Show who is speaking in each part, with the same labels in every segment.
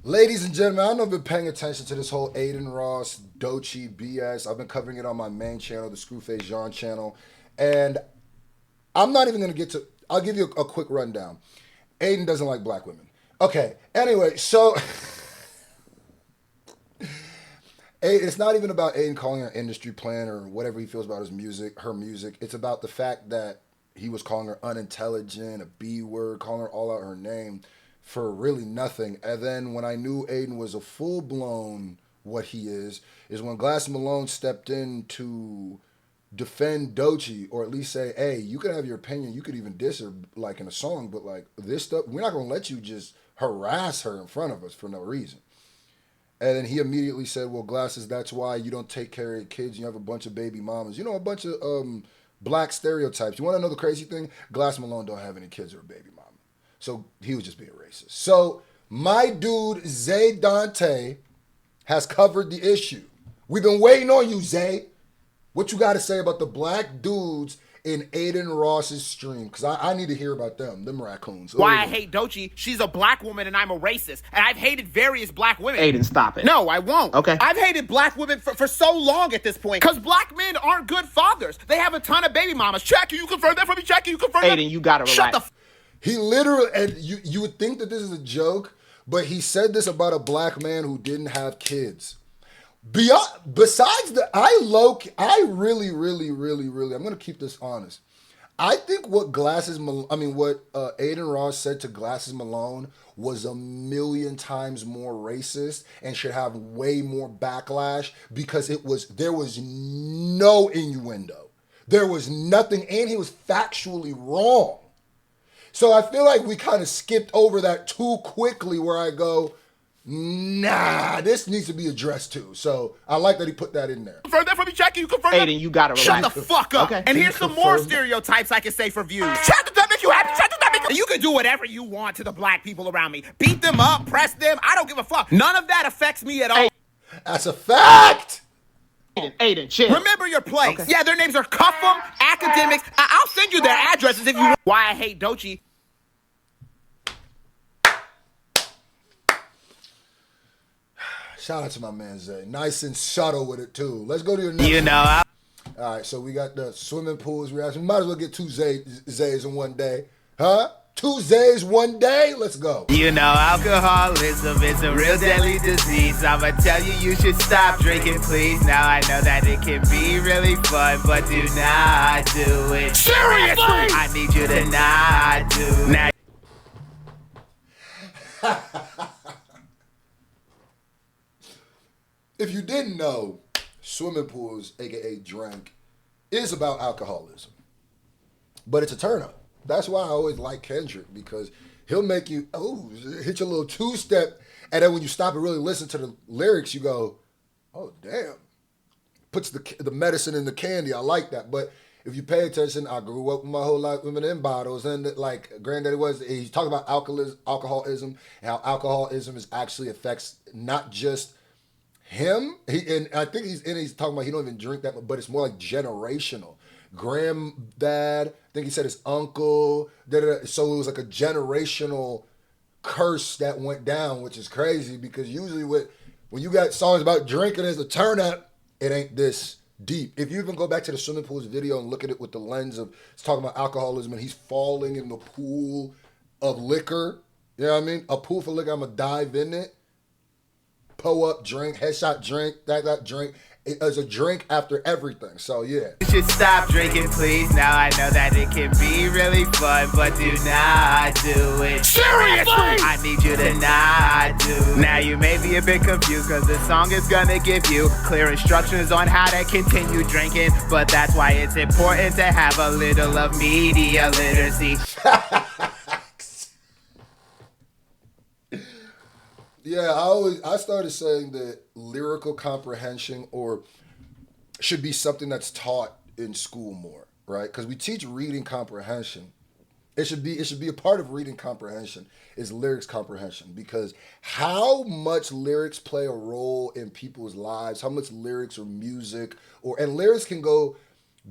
Speaker 1: Ladies and gentlemen, I know I've been paying attention to this whole Adin Ross, Doechii BS. I've been covering it on my main channel, the Screwface Jean channel. And I'm not even going to get to, I'll give you a quick rundown. Adin doesn't like black women. Okay, anyway, so it's not even about Adin calling her industry plan or whatever he feels about his music, her music. It's about the fact that he was calling her unintelligent, a B word, calling her all out her name for really nothing. And then when I knew Adin was a full-blown what he is when Glass Malone stepped in to defend Doechii, or at least say, hey, you can have your opinion, you could even diss her like in a song, but like this stuff, we're not gonna let you just harass her in front of us for no reason. And then he immediately said, well, Glasses, that's why you don't take care of your kids. You have a bunch of baby mamas. You know, a bunch of black stereotypes. You want to know the crazy thing? Glass Malone don't have any kids or a baby mama. So he was just being racist. So my dude, Zay Dante, has covered the issue. We've been waiting on you, Zay. What you got to say about the black dudes in Adin Ross's stream? Because I need to hear about them raccoons.
Speaker 2: Why I hate Doechii, she's a black woman and I'm a racist. And I've hated various black women.
Speaker 3: Adin, stop it.
Speaker 2: No, I won't.
Speaker 3: Okay.
Speaker 2: I've hated black women for so long at this point. Because black men aren't good fathers. They have a ton of baby mamas. Check, you confirm that for me? Check, you confirm that?
Speaker 3: Adin, you gotta relax.
Speaker 2: Shut the
Speaker 1: He literally, and you would think that this is a joke, but he said this about a black man who didn't have kids. Besides the, I really, I'm gonna keep this honest. I think what Adin Ross said to Glasses Malone was a million times more racist and should have way more backlash because there was no innuendo. There was nothing, and he was factually wrong. So I feel like we kind of skipped over that too quickly where I go, nah, this needs to be addressed too. So I like that he put that in there.
Speaker 2: Confirm that for me, Jackie. You confirm that?
Speaker 3: Adin, you gotta relax.
Speaker 2: Shut the fuck up.
Speaker 3: Okay.
Speaker 2: And here's some more stereotypes I can say for views. Chat, does that make you happy? Chat, does that make you... You can do whatever you want to the black people around me. Beat them up, press them. I don't give a fuck. None of that affects me at all.
Speaker 1: That's a fact.
Speaker 3: Adin, chill.
Speaker 2: Remember your place.
Speaker 3: Okay.
Speaker 2: Yeah, their names are Cuff'em, Academics. I'll send you their addresses if you want. Why I hate Doechii.
Speaker 1: Shout out to my man Zay. Nice and subtle with it too. Let's go to your next
Speaker 2: You know.
Speaker 1: All right, so we got the swimming pools reaction. We might as well get two Zays in one day. Huh? Two Zays one day? Let's go.
Speaker 2: You know, alcoholism is a real deadly disease. I'ma tell you, you should stop drinking, please. Now I know that it can be really fun, but do not do it. Seriously! I need you to not do it.
Speaker 1: If you didn't know, swimming pools, aka drink, is about alcoholism. But it's a turn up. That's why I always like Kendrick, because he'll make you, hit your little two-step, and then when you stop and really listen to the lyrics, you go, oh, damn. Puts the medicine in the candy. I like that. But if you pay attention, I grew up my whole life with them bottles, and like Granddaddy he's talking about alcoholism, and how alcoholism actually affects not just him, and I think he's talking about he don't even drink that much, but it's more like generational. Granddad, I think he said his uncle, so it was like a generational curse that went down, which is crazy because usually when you got songs about drinking as a turn up, it ain't this deep. If you even go back to the swimming pools video and look at it with the lens of it's talking about alcoholism and he's falling in the pool of liquor, you know what I mean? A pool for liquor, I'm gonna dive in it. Pull up, drink, headshot, drink, that drink. It's a drink after everything, so yeah.
Speaker 2: You should stop drinking, please. Now I know that it can be really fun, but do not do it. Seriously! I need you to not do it. Now you may be a bit confused, because the song is gonna give you clear instructions on how to continue drinking, but that's why it's important to have a little of media literacy.
Speaker 1: Yeah, I started saying that lyrical comprehension should be something that's taught in school more, right? Because we teach reading comprehension. It should be a part of reading comprehension is lyrics comprehension, because how much lyrics play a role in people's lives, how much lyrics or music and lyrics can go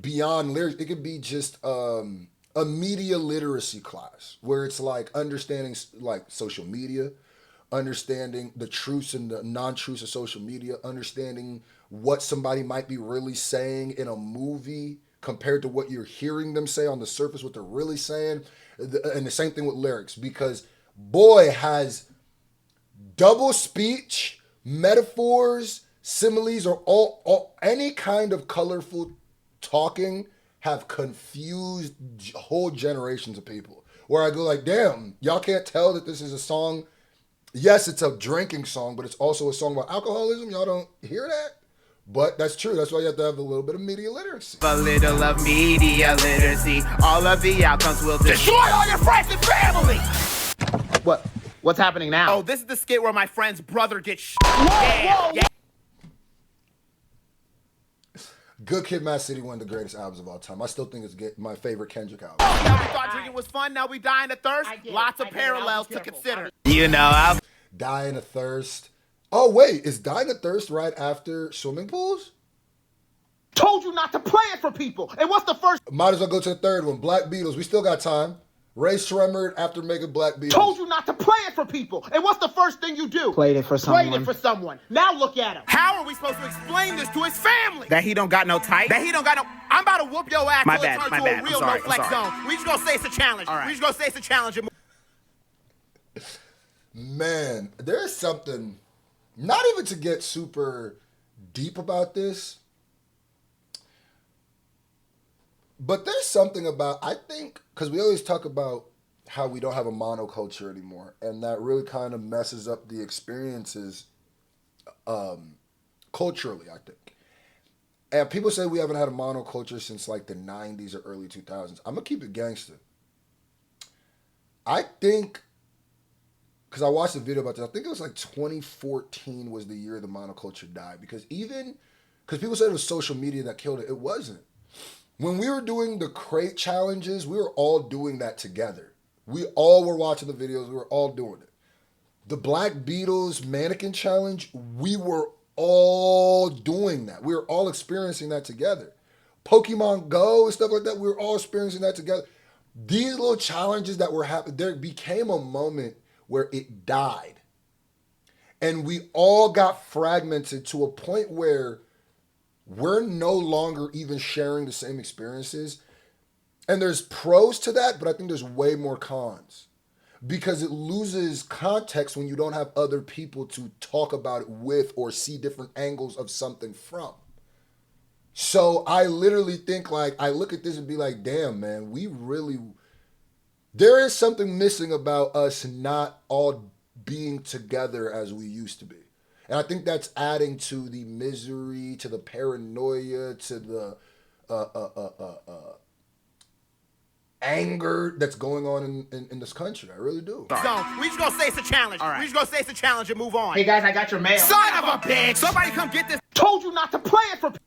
Speaker 1: beyond lyrics. It could be just a media literacy class where it's like understanding like social media, understanding the truths and the non-truths of social media, understanding what somebody might be really saying in a movie compared to what you're hearing them say on the surface, what they're really saying. And the same thing with lyrics, because boy has double speech, metaphors, similes, or all any kind of colorful talking have confused whole generations of people. Where I go like, damn, y'all can't tell that this is a song. Yes, it's a drinking song, but it's also a song about alcoholism. Y'all don't hear that? But that's true. That's why you have to have a little bit of media literacy.
Speaker 2: A little of media literacy. All of the outcomes will destroy all your friends and family.
Speaker 3: What's happening now?
Speaker 2: Oh, this is the skit where my friend's brother gets
Speaker 3: Whoa!
Speaker 1: Good Kid, Mad City, one of the greatest albums of all time. I still think it's my favorite Kendrick album.
Speaker 2: Yeah, we thought drinking was fun. Now we dying of thirst. Lots of parallels to consider. You know, I'll
Speaker 1: Dying of Thirst. Oh, wait. Is Dying of Thirst right after Swimming Pools?
Speaker 3: Told you not to play it for people. And what's the first?
Speaker 1: Might as well go to the third one. Black Beatles. We still got time. Ray Shremmerd after making Black Beatles.
Speaker 3: Told you not to play it for people. And what's the first thing you do?
Speaker 4: Played it for someone.
Speaker 3: Played it for someone. Now look at him.
Speaker 2: How are we supposed to explain this to his family? That he don't got no type? That he don't got no... I'm about to whoop your ass.
Speaker 4: My
Speaker 2: till it
Speaker 4: bad,
Speaker 2: turns
Speaker 4: my
Speaker 2: to
Speaker 4: bad.
Speaker 2: A real
Speaker 4: I'm sorry,
Speaker 2: no flex
Speaker 4: I'm sorry.
Speaker 2: zone. We just gonna say it's a challenge.
Speaker 4: All right.
Speaker 2: We just gonna say it's a challenge.
Speaker 1: Man, there's something, not even to get super deep about this, but there's something about, I think, because we always talk about how we don't have a monoculture anymore, and that really kind of messes up the experiences culturally, I think. And people say we haven't had a monoculture since like the 90s or early 2000s. I'm going to keep it gangster. I think, because I watched a video about this, I think it was like 2014 was the year the monoculture died. Because people said it was social media that killed it. It wasn't. When we were doing the crate challenges, we were all doing that together. We all were watching the videos. We were all doing it. The Black Beatles mannequin challenge, we were all doing that. We were all experiencing that together. Pokemon Go and stuff like that, we were all experiencing that together. These little challenges that were happening, there became a moment where it died. And we all got fragmented to a point where we're no longer even sharing the same experiences. And there's pros to that, but I think there's way more cons. Because it loses context when you don't have other people to talk about it with or see different angles of something from. So I literally think like, I look at this and be like, damn, man, there is something missing about us not all being together as we used to be. And I think that's adding to the misery, to the paranoia, to the anger that's going on in this country. I really do.
Speaker 2: So, we just gonna say it's a challenge.
Speaker 4: All right.
Speaker 2: We just gonna say it's a challenge and move on.
Speaker 3: Hey guys, I got your mail.
Speaker 2: Son of a bitch! Somebody come get this.
Speaker 3: Told you not to play it for people.